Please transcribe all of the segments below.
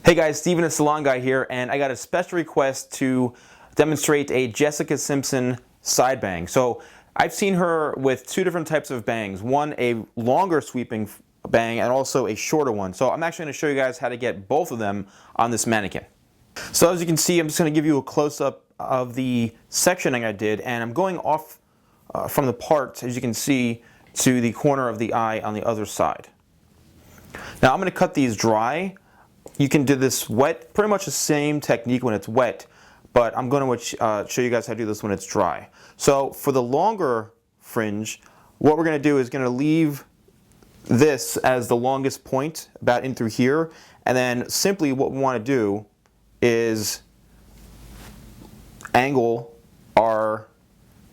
Hey guys, Steven TheSalonGuy here, and I got a special request to demonstrate a Jessica Simpson side bang. So I've seen her with two different types of bangs. One, a longer sweeping bang, and also a shorter one. So I'm actually going to show you guys how to get both of them on this mannequin. So as you can see, I'm just going to give you a close-up of the sectioning I did, and I'm going off from the part, as you can see, to the corner of the eye on the other side. Now I'm going to cut these dry. You can do this wet, pretty much the same technique when it's wet, but I'm going to show you guys how to do this when it's dry. So for the longer fringe, what we're going to do is going to leave this as the longest point, about in through here, and then simply what we want to do is angle our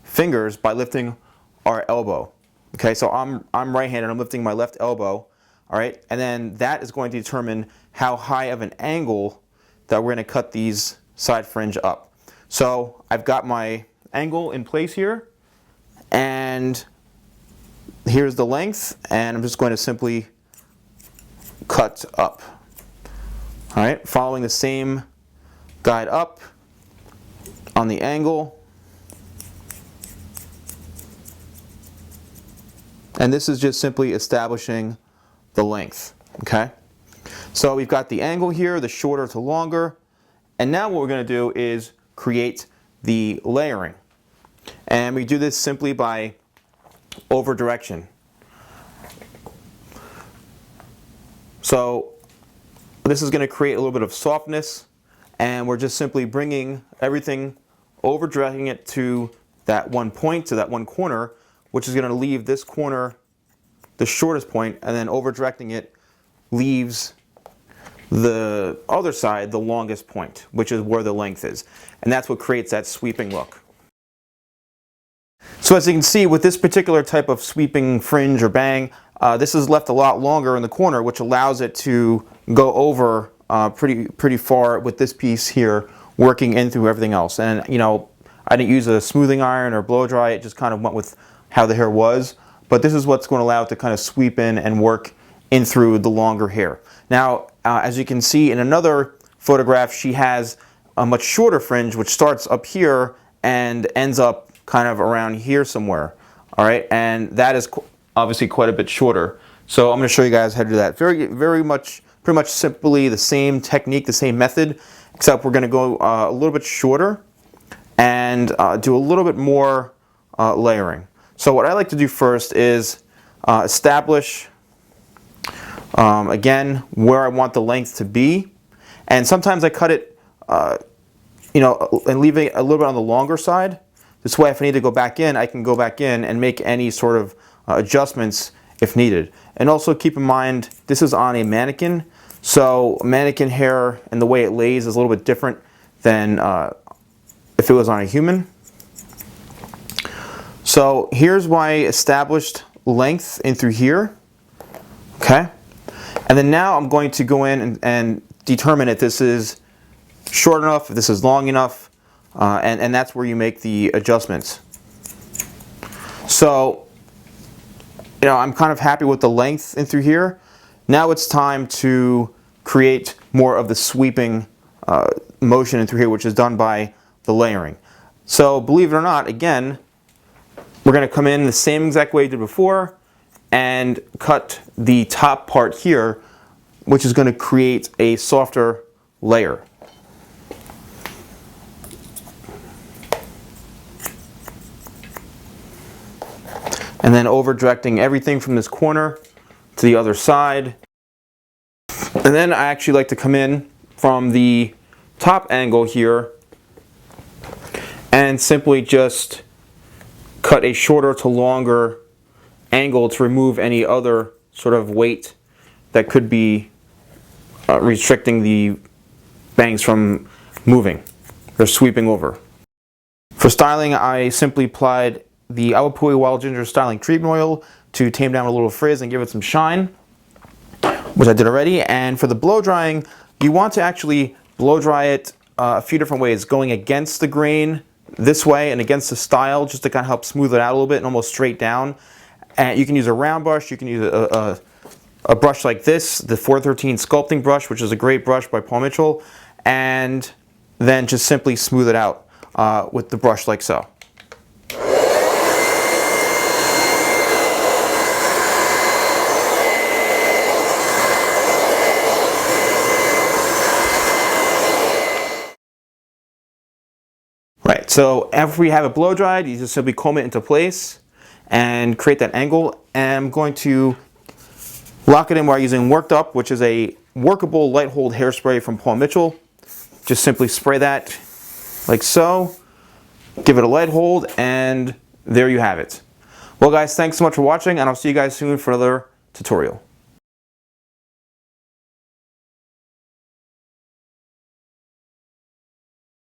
fingers by lifting our elbow. Okay, so I'm right-handed, I'm lifting my left elbow. All right, and then that is going to determine how high of an angle that we're going to cut these side fringe up. So I've got my angle in place here, and here's the length, and I'm just going to simply cut up. All right, following the same guide up on the angle. And this is just simply establishing the length, okay? So we've got the angle here, the shorter to longer, and now what we're going to do is create the layering. And we do this simply by over direction. So this is going to create a little bit of softness, and we're just simply bringing everything, over directing it to that one point, to that one corner, which is going to leave this corner the shortest point, and then over directing it leaves the other side the longest point, which is where the length is. And that's what creates that sweeping look. So as you can see, with this particular type of sweeping fringe or bang, this is left a lot longer in the corner, which allows it to go over pretty far with this piece here working in through everything else. And you know, I didn't use a smoothing iron or blow dry, it just kind of went with how the hair was. But this is what's going to allow it to kind of sweep in and work in through the longer hair. Now, as you can see in another photograph, she has a much shorter fringe, which starts up here and ends up kind of around here somewhere. All right, and that is obviously quite a bit shorter. So I'm going to show you guys how to do that. Pretty much simply the same technique, the same method, except we're going to go a little bit shorter and do a little bit more layering. So what I like to do first is establish, again, where I want the length to be. And sometimes I cut it, you know, and leave it a little bit on the longer side. This way, if I need to go back in, I can go back in and make any sort of adjustments if needed. And also keep in mind, this is on a mannequin. So mannequin hair and the way it lays is a little bit different than if it was on a human. So here's my established length in through here, okay? And then now I'm going to go in and determine if this is short enough, if this is long enough, and that's where you make the adjustments. So, you know, I'm kind of happy with the length in through here. Now it's time to create more of the sweeping motion in through here, which is done by the layering. So believe it or not, again, we're going to come in the same exact way we did before and cut the top part here, which is going to create a softer layer. And then over directing everything from this corner to the other side. And then I actually like to come in from the top angle here and simply just cut a shorter to longer angle to remove any other sort of weight that could be restricting the bangs from moving or sweeping over. For styling, I simply applied the Awapui Wild Ginger Styling Treatment Oil to tame down a little frizz and give it some shine, which I did already. And for the blow drying, you want to actually blow dry it a few different ways, going against the grain this way and against the style, just to kind of help smooth it out a little bit and almost straight down. And you can use a round brush, you can use a brush like this, the 413 sculpting brush, which is a great brush by Paul Mitchell, and then just simply smooth it out with the brush like so. Right, so after we have it blow dried, you just simply comb it into place and create that angle. And I'm going to lock it in while using Worked Up, which is a workable light hold hairspray from Paul Mitchell. Just simply spray that like so, give it a light hold, and there you have it. Well guys, thanks so much for watching, and I'll see you guys soon for another tutorial.